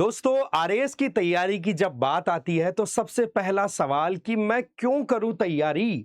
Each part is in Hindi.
दोस्तों, आरएएस की तैयारी की जब बात आती है तो सबसे पहला सवाल कि मैं क्यों करूं तैयारी।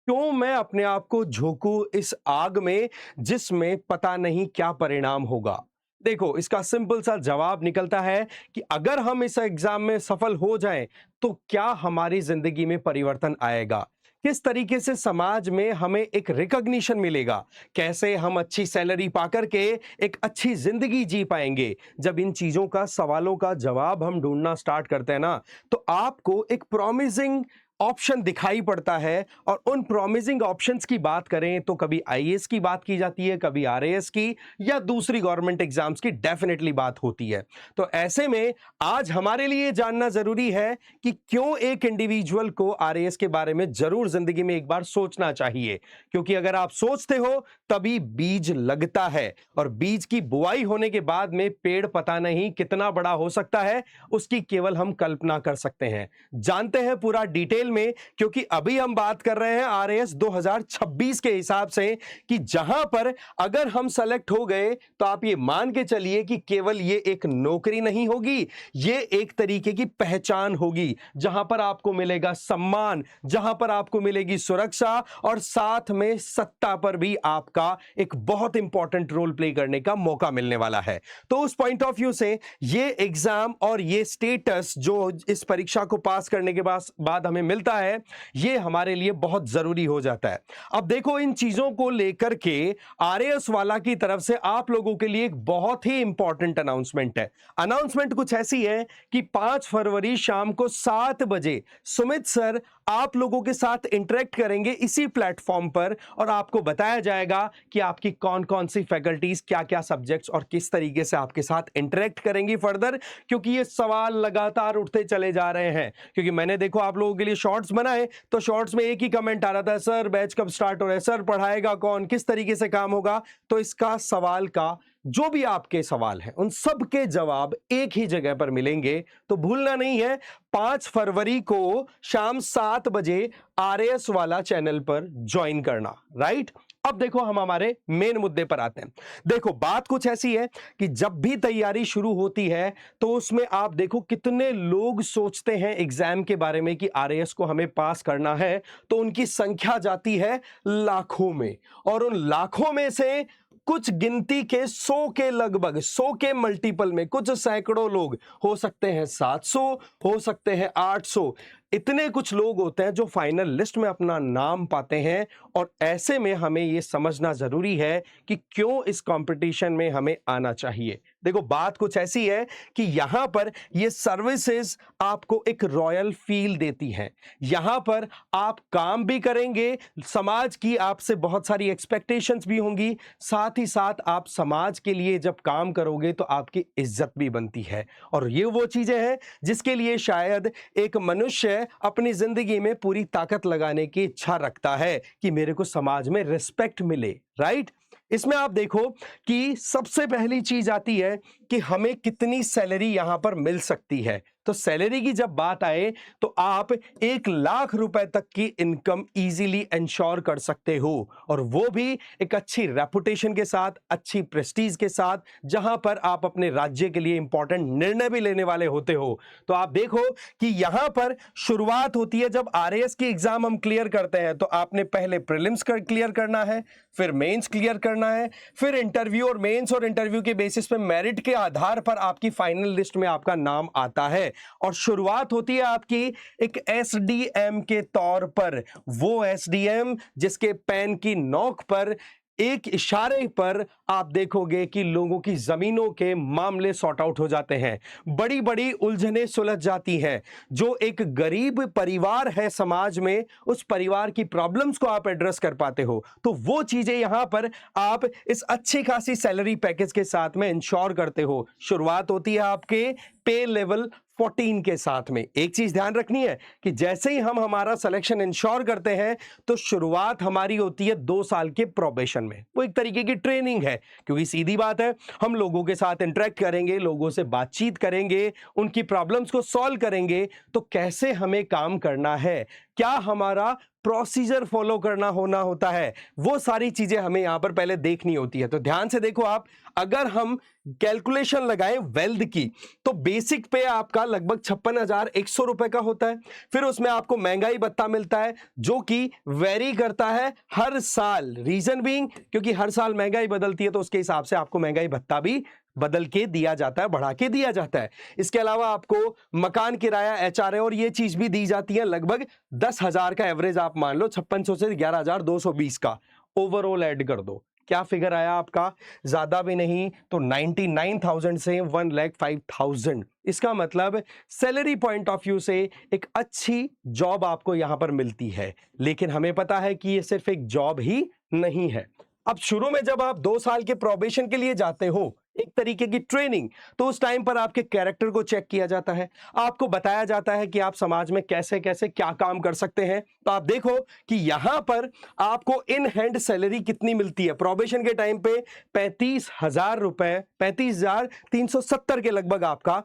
क्यों मैं अपने आप को झोंकूं इस आग में जिसमें पता नहीं क्या परिणाम होगा। देखो, इसका सिंपल सा जवाब निकलता है कि अगर हम इस एग्जाम में सफल हो जाएं तो क्या हमारी जिंदगी में परिवर्तन आएगा, किस तरीके से समाज में हमें एक रिकॉग्निशन मिलेगा, कैसे हम अच्छी सैलरी पाकर के एक अच्छी जिंदगी जी पाएंगे। जब इन चीजों का सवालों का जवाब हम ढूंढना स्टार्ट करते हैं ना, तो आपको एक प्रॉमिजिंग ऑप्शन दिखाई पड़ता है। और उन प्रॉमिजिंग ऑप्शंस की बात करें तो कभी आईएएस की बात की जाती है, कभी आरएएस की, या दूसरी गवर्नमेंट एग्जाम्स की डेफिनेटली बात होती है। तो ऐसे में आज हमारे लिए जानना जरूरी है कि क्यों एक इंडिविजुअल को आरएएस के बारे में जरूर जिंदगी में एक बार सोचना चाहिए। क्योंकि अगर आप सोचते हो तभी बीज लगता है, और बीज की बुआई होने के बाद में पेड़ पता नहीं कितना बड़ा हो सकता है, उसकी केवल हम कल्पना कर सकते हैं। जानते हैं पूरा डिटेल में, क्योंकि अभी हम बात कर रहे हैं आरएएस 2026 के हिसाब से कि जहां पर अगर हम सेलेक्ट हो गए तो आप ये मान के चलिए कि केवल ये एक नौकरी नहीं होगी, ये एक तरीके की पहचान होगी जहां पर आपको मिलेगा सम्मान, जहां पर आपको मिलेगी सुरक्षा, और साथ में सत्ता पर भी आपका एक बहुत इंपॉर्टेंट रोल प्ले करने का मौका मिलने वाला है। तो उस पॉइंट ऑफ व्यू से ये एग्जाम और ये स्टेटस जो इस परीक्षा को पास करने के बाद हमें मिलता है, ये हमारे लिए बहुत जरूरी हो जाता है। अब देखो, इन चीजों को लेकर के आरएएस वाला की तरफ से आप लोगों के लिए एक बहुत ही इंपॉर्टेंट अनाउंसमेंट है। अनाउंसमेंट कुछ ऐसी है कि 5 फरवरी शाम को 7 बजे सुमित सर आप लोगों के साथ इंटरेक्ट करेंगे इसी प्लेटफॉर्म पर, और आपको बताया जाएगा कि आपकी कौन कौन सी फैकल्टीज, क्या क्या सब्जेक्ट्स और किस तरीके से आपके साथ इंटरेक्ट करेंगी फर्दर। क्योंकि ये सवाल लगातार उठते चले जा रहे हैं। क्योंकि मैंने देखो आप लोगों के लिए शॉर्ट्स बनाए, तो शॉर्ट्स में एक ही कमेंट आ रहा था, सर बैच कब स्टार्ट हो रहा है, सर पढ़ाएगा कौन, किस तरीके से काम होगा। तो इसका सवाल का जो भी आपके सवाल हैं उन सब के जवाब एक ही जगह पर मिलेंगे। तो भूलना नहीं है, 5 फरवरी को शाम 7 बजे आरएएस वाला चैनल पर ज्वाइन करना, राइट। अब देखो, हम हमारे मेन मुद्दे पर आते हैं। देखो, बात कुछ ऐसी है कि जब भी तैयारी शुरू होती है तो उसमें आप देखो कितने लोग सोचते हैं एग्जाम के बारे में कि आरएएस को हमें पास करना है, तो उनकी संख्या जाती है लाखों में। और उन लाखों में से कुछ गिनती के 100 के लगभग, 100 के मल्टीपल में कुछ सैकड़ों लोग, हो सकते हैं 700, हो सकते हैं 800, इतने कुछ लोग होते हैं जो फाइनल लिस्ट में अपना नाम पाते हैं। और ऐसे में हमें यह समझना जरूरी है कि क्यों इस कंपटीशन में हमें आना चाहिए। देखो, बात कुछ ऐसी है कि यहां पर ये सर्विसेज आपको एक रॉयल फील देती हैं। यहां पर आप काम भी करेंगे, समाज की आपसे बहुत सारी एक्सपेक्टेशंस भी होंगी, साथ ही साथ आप समाज के लिए जब काम करोगे तो आपकी इज्जत भी बनती है। और ये वो चीजें हैं जिसके लिए शायद एक मनुष्य अपनी जिंदगी में पूरी ताकत लगाने की इच्छा रखता है कि मेरे को समाज में रिस्पेक्ट मिले, राइट। इसमें आप देखो कि सबसे पहली चीज आती है कि हमें कितनी सैलरी यहां पर मिल सकती है। तो सैलरी की जब बात आए तो आप 1 लाख रुपए तक की इनकम इजीली इंश्योर कर सकते हो, और वो भी एक अच्छी रेपुटेशन के साथ, अच्छी प्रेस्टीज के साथ, जहां पर आप अपने राज्य के लिए इंपॉर्टेंट निर्णय भी लेने वाले होते हो। तो आप देखो कि यहां पर शुरुआत होती है जब आरएएस की एग्जाम हम क्लियर करते हैं, तो आपने पहले प्रीलिम्स क्लियर करना है, फिर मेंस क्लियर करना है, फिर इंटरव्यू, और मेंस और इंटरव्यू के बेसिस पे मेरिट के आधार पर आपकी फाइनल लिस्ट में आपका नाम आता है। और शुरुआत होती है आपकी एक एसडीएम के तौर पर, वो एसडीएम जिसके पेन की नोक पर एक इशारे पर आप देखोगे कि लोगों की जमीनों के मामले सॉर्ट आउट हो जाते हैं, बड़ी बड़ी उलझनें सुलझ जाती हैं। जो एक गरीब परिवार है समाज में, उस परिवार की प्रॉब्लम्स को आप एड्रेस कर पाते हो। तो वो चीजें यहां पर आप इस अच्छी खासी सैलरी पैकेज के साथ में इंश्योर करते हो। शुरुआत होती है आपके पे लेवल 14 के साथ में। एक चीज ध्यान रखनी है कि जैसे ही हम हमारा सिलेक्शन इंश्योर करते हैं तो शुरुआत हमारी होती है 2 साल के प्रोबेशन में। वो एक तरीके की ट्रेनिंग है, क्योंकि सीधी बात है, हम लोगों के साथ इंटरेक्ट करेंगे, लोगों से बातचीत करेंगे, उनकी प्रॉब्लम्स को सॉल्व करेंगे। तो कैसे हमें काम करना है, क्या हमारा प्रोसीजर फॉलो करना होता है, वो सारी चीजें हमें यहां पर पहले देखनी होती है। तो ध्यान से देखो आप, अगर हम कैलकुलेशन लगाएं वेल्थ की, तो बेसिक पे आपका लगभग 56,100 रुपए का होता है। फिर उसमें आपको महंगाई भत्ता मिलता है जो कि वेरी करता है हर साल। रीजन बीइंग, क्योंकि हर साल महंगाई बदलती है तो उसके हिसाब से आपको महंगाई भत्ता भी बदल के दिया जाता है, बढ़ा के दिया जाता है। इसके अलावा आपको मकान किराया, एचआरए और ये चीज भी दी जाती है। लगभग 10,000 का एवरेज आप मान लो, 5600 से 11,220 का ओवरऑल ऐड कर दो, क्या फिगर आया आपका? ज्यादा भी नहीं तो 99,000 से 1,05,000। इसका मतलब सैलरी पॉइंट ऑफ व्यू से एक अच्छी जॉब आपको यहां पर मिलती है। लेकिन हमें पता है कि ये सिर्फ एक जॉब ही नहीं है। अब शुरू में जब आप 2 साल के प्रोबेशन के लिए जाते हो, एक तरीके की ट्रेनिंग, तो उस टाइम पर आपके कैरेक्टर को चेक किया जाता है। आपको बताया जाता है कि आप समाज में कैसे कैसे क्या काम कर सकते हैं। तो आप देखो कि यहां पर आपको इन हैंड सैलरी कितनी मिलती है। प्रोबेशन के टाइम पे 35,000 रुपए, 35,370 के लगभग आपका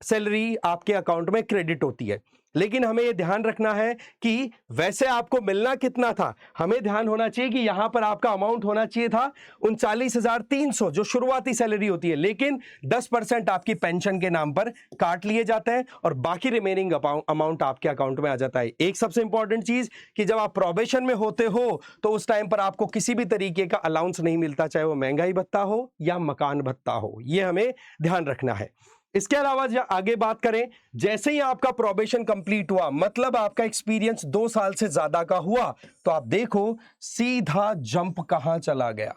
सैलरी आपके अकाउंट में क्रेडिट होती है। लेकिन हमें यह ध्यान रखना है कि वैसे आपको मिलना कितना था। हमें ध्यान होना चाहिए कि यहां पर आपका अमाउंट होना चाहिए था 39,300, जो शुरुआती सैलरी होती है। लेकिन 10% आपकी पेंशन के नाम पर काट लिए जाते हैं और बाकी रिमेनिंग अमाउंट आपके अकाउंट में आ जाता है। एक सबसे इंपॉर्टेंट चीज कि जब आप प्रोबेशन में होते हो तो उस टाइम पर आपको किसी भी तरीके का अलाउंस नहीं मिलता, चाहे वो महंगाई भत्ता हो या मकान भत्ता हो। यह हमें ध्यान रखना है। इसके अलावा जब आगे बात करें, जैसे ही आपका प्रोबेशन कंप्लीट हुआ, मतलब आपका एक्सपीरियंस 2 साल से ज्यादा का हुआ, तो आप देखो सीधा जंप कहां चला गया।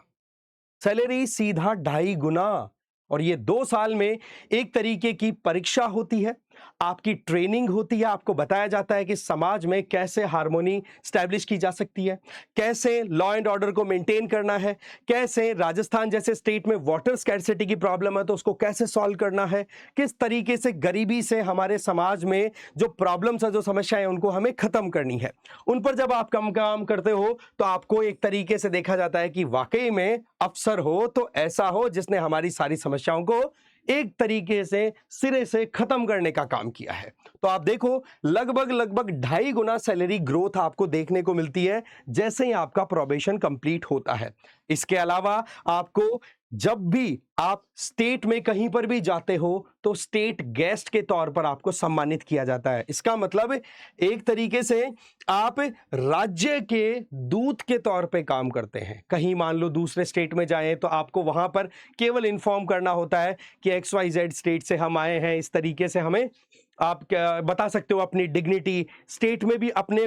सैलरी सीधा 2.5 गुना। और ये 2 साल में एक तरीके की परीक्षा होती है, आपकी ट्रेनिंग होती है। आपको बताया जाता है कि समाज में कैसे हार्मोनी स्टैब्लिश की जा सकती है, कैसे लॉ एंड ऑर्डर को मेंटेन करना है, कैसे राजस्थान जैसे स्टेट में वाटर स्कैर्सिटी की प्रॉब्लम है तो उसको कैसे सॉल्व करना है, किस तरीके से गरीबी से हमारे समाज में जो प्रॉब्लम्स है, जो समस्याएं, उनको हमें खत्म करनी है। उन पर जब आप कम काम करते हो तो आपको एक तरीके से देखा जाता है कि वाकई में अफसर हो तो ऐसा हो जिसने हमारी सारी समस्याओं को एक तरीके से सिरे से खत्म करने का काम किया है। तो आप देखो लगभग 2.5 गुना सैलरी ग्रोथ आपको देखने को मिलती है जैसे ही आपका प्रोबेशन कंप्लीट होता है। इसके अलावा आपको जब भी आप स्टेट में कहीं पर भी जाते हो तो स्टेट गेस्ट के तौर पर आपको सम्मानित किया जाता है। इसका मतलब एक तरीके से आप राज्य के दूत के तौर पे काम करते हैं। कहीं मान लो दूसरे स्टेट में जाएं तो आपको वहां पर केवल इन्फॉर्म करना होता है कि XYZ स्टेट से हम आए हैं। इस तरीके से हमें आप क्या बता सकते हो अपनी डिग्निटी। स्टेट में भी अपने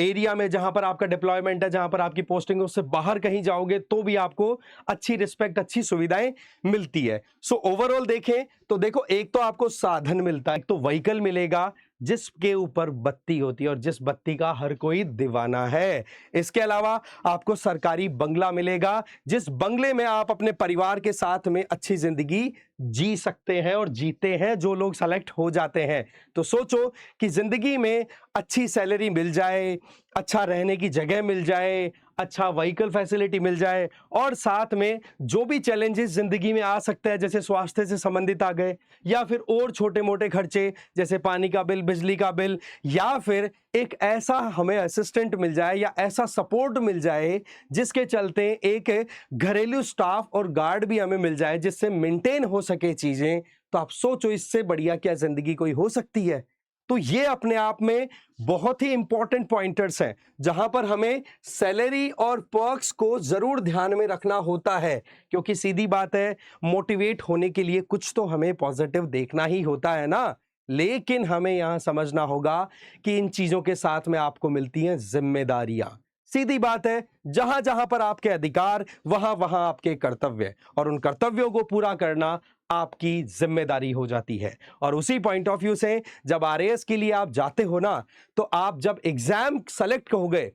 एरिया में जहां पर आपका डिप्लॉयमेंट है, जहां पर आपकी पोस्टिंग है, उससे बाहर कहीं जाओगे तो भी आपको अच्छी रिस्पेक्ट, अच्छी सुविधाएं मिलती है। सो ओवरऑल देखें तो देखो, एक तो आपको साधन मिलता है, एक तो व्हीकल मिलेगा जिसके ऊपर बत्ती होती है और जिस बत्ती का हर कोई दीवाना है। इसके अलावा आपको सरकारी बंगला मिलेगा, जिस बंगले में आप अपने परिवार के साथ में अच्छी जिंदगी जी सकते हैं और जीते हैं जो लोग सेलेक्ट हो जाते हैं। तो सोचो कि जिंदगी में अच्छी सैलरी मिल जाए, अच्छा रहने की जगह मिल जाए, अच्छा व्हीकल फैसिलिटी मिल जाए और साथ में जो भी चैलेंजेस जिंदगी में आ सकते हैं, जैसे स्वास्थ्य से संबंधित आ गए या फिर और छोटे मोटे खर्चे जैसे पानी का बिल, बिजली का बिल, या फिर एक ऐसा हमें असिस्टेंट मिल जाए या ऐसा सपोर्ट मिल जाए जिसके चलते एक घरेलू स्टाफ और गार्ड भी हमें मिल जाए जिससे मेंटेन हो सके चीजें। तो आप सोचो इससे बढ़िया क्या जिंदगी कोई हो सकती है। तो ये अपने आप में बहुत ही इंपॉर्टेंट पॉइंटर्स हैं जहां पर हमें सैलरी और पर्क्स को जरूर ध्यान में रखना होता है, क्योंकि सीधी बात है, मोटिवेट होने के लिए कुछ तो हमें पॉजिटिव देखना ही होता है ना। लेकिन हमें यहां समझना होगा कि इन चीजों के साथ में आपको मिलती हैं जिम्मेदारियां। सीधी बात है, जहां जहां पर आपके अधिकार, वहां वहां आपके कर्तव्य, और उन कर्तव्यों को पूरा करना आपकी जिम्मेदारी हो जाती है। और उसी पॉइंट ऑफ व्यू से जब RAS के लिए आप जाते हो ना, तो आप जब एग्जाम सेलेक्ट हो गए,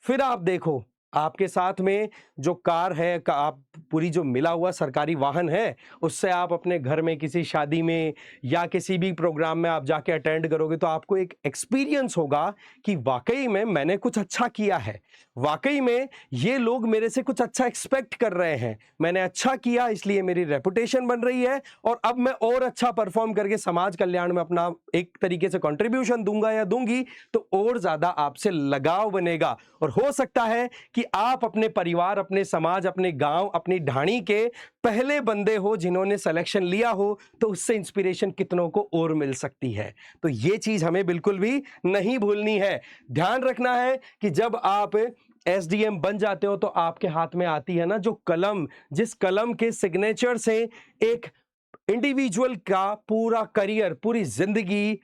फिर आप देखो आपके साथ में जो कार है आप पूरी जो मिला हुआ सरकारी वाहन है, उससे आप अपने घर में किसी शादी में या किसी भी प्रोग्राम में आप जाके अटेंड करोगे तो आपको एक एक्सपीरियंस होगा कि वाकई में मैंने कुछ अच्छा किया है, वाकई में ये लोग मेरे से कुछ अच्छा एक्सपेक्ट कर रहे हैं, मैंने अच्छा किया इसलिए मेरी रेपुटेशन बन रही है और अब मैं और अच्छा परफॉर्म करके समाज कल्याण में अपना एक तरीके से कंट्रीब्यूशन दूंगा या दूंगी, तो और ज्यादा आपसे लगाव बनेगा और हो सकता है कि आप अपने परिवार, अपने समाज, अपने गांव, अपनी ढाणी के पहले बंदे हो जिन्होंने सिलेक्शन लिया हो, तो उससे इंस्पिरेशन कितनों को और मिल सकती है। तो ये चीज हमें बिल्कुल भी नहीं भूलनी है। ध्यान रखना है कि जब आप एसडीएम बन जाते हो तो आपके हाथ में आती है ना जो कलम, जिस कलम के सिग्नेचर से एक इंडिविजुअल का पूरा करियर, पूरी जिंदगी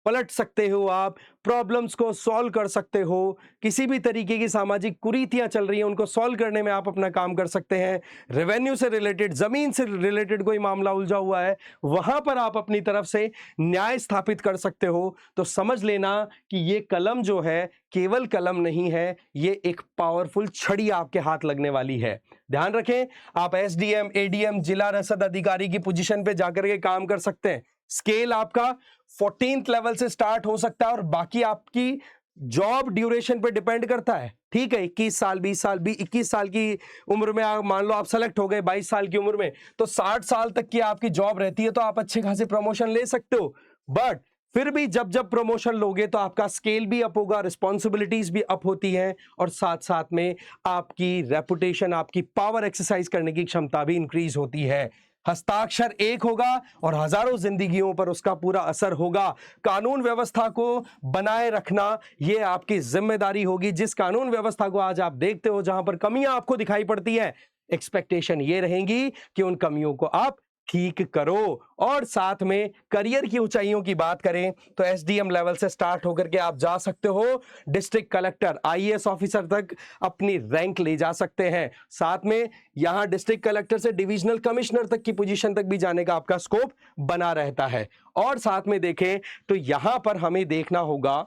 पलट सकते हो आप, प्रॉब्लम्स को सॉल्व कर सकते हो, किसी भी तरीके की सामाजिक कुरीतियां चल रही हैं उनको सॉल्व करने में आप अपना काम कर सकते हैं, रेवेन्यू से रिलेटेड, जमीन से रिलेटेड कोई मामला उलझा हुआ है वहां पर आप अपनी तरफ से न्याय स्थापित कर सकते हो। तो समझ लेना कि ये कलम जो है केवल कलम नहीं है, ये एक पावरफुल छड़ी आपके हाथ लगने वाली है। ध्यान रखें, आप एसडीएम, एडीएम, जिला रसद अधिकारी की पोजीशन पे जाकर के काम कर सकते हैं। स्केल आपका 14th लेवल से स्टार्ट हो सकता है और बाकी आपकी जॉब ड्यूरेशन पे डिपेंड करता है। ठीक है, 21 साल, 20 साल, 21 साल की उम्र में आप मान लो आप सेलेक्ट हो गए 22 साल की उम्र में, तो 60 साल तक की आपकी जॉब रहती है, तो आप अच्छे खासे प्रमोशन ले सकते हो। बट फिर भी जब जब प्रमोशन लोगे तो आपका स्केल भी अप होगा, रिस्पॉन्सिबिलिटीज भी अप होती हैं और साथ साथ में आपकी रेपुटेशन, आपकी पावर एक्सरसाइज करने की क्षमता भी इंक्रीज होती है। हस्ताक्षर एक होगा और हजारों जिंदगियों पर उसका पूरा असर होगा। कानून व्यवस्था को बनाए रखना ये आपकी जिम्मेदारी होगी। जिस कानून व्यवस्था को आज आप देखते हो जहां पर कमियां आपको दिखाई पड़ती है, एक्सपेक्टेशन ये रहेंगी कि उन कमियों को आप ठीक करो। और साथ में करियर की ऊंचाइयों की बात करें तो एसडीएम लेवल से स्टार्ट होकर के आप जा सकते हो डिस्ट्रिक्ट कलेक्टर, आईएएस ऑफिसर तक अपनी रैंक ले जा सकते हैं। साथ में यहां डिस्ट्रिक्ट कलेक्टर से डिविजनल कमिश्नर तक की पोजीशन तक भी जाने का आपका स्कोप बना रहता है। और साथ में देखें तो यहां पर हमें देखना होगा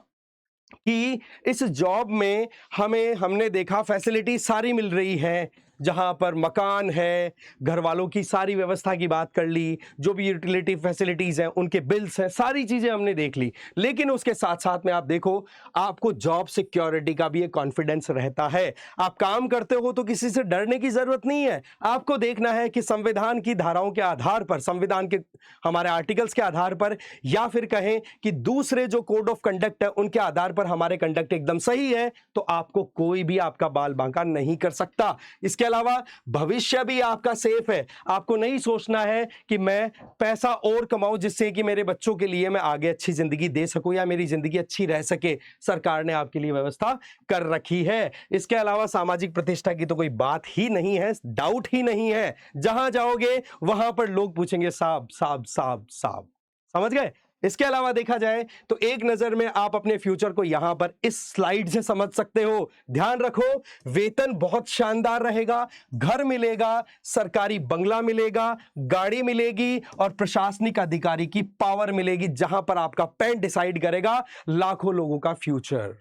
कि इस जॉब में हमने देखा फैसिलिटी सारी मिल रही है, जहां पर मकान है, घर वालों की सारी व्यवस्था की बात कर ली, जो भी यूटिलिटी फैसिलिटीज हैं, उनके बिल्स हैं, सारी चीजें हमने देख ली। लेकिन उसके साथ साथ में आप देखो, आपको जॉब सिक्योरिटी का भी एक कॉन्फिडेंस रहता है। आप काम करते हो तो किसी से डरने की जरूरत नहीं है। आपको देखना है कि संविधान की धाराओं के आधार पर, संविधान के हमारे आर्टिकल्स के आधार पर, या फिर कहें कि दूसरे जो कोड ऑफ कंडक्ट है उनके आधार पर हमारे कंडक्ट एकदम सही है, तो आपको कोई भी आपका बाल बांका नहीं कर सकता। इसके अलावा भविष्य भी आपका सेफ है। आपको नहीं सोचना है कि मैं पैसा और कमाऊं जिससे कि मेरे बच्चों के लिए मैं आगे अच्छी जिंदगी दे सकूं या मेरी जिंदगी अच्छी रह सके। सरकार ने आपके लिए व्यवस्था कर रखी है। इसके अलावा सामाजिक प्रतिष्ठा की तो कोई बात ही नहीं है, डाउट ही नहीं है। जहां जाओगे वहां पर लोग पूछेंगे साहब साहब साहब साहब। समझ गए? इसके अलावा देखा जाए तो एक नजर में आप अपने फ्यूचर को यहां पर इस स्लाइड से समझ सकते हो। ध्यान रखो, वेतन बहुत शानदार रहेगा, घर मिलेगा, सरकारी बंगला मिलेगा, गाड़ी मिलेगी और प्रशासनिक अधिकारी की पावर मिलेगी, जहां पर आपका पेन डिसाइड करेगा लाखों लोगों का फ्यूचर।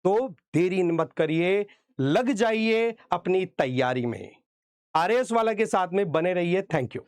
तो देरी मत करिए, लग जाइए अपनी तैयारी में। आरएएस वाला के साथ में बने रहिए। Thank you.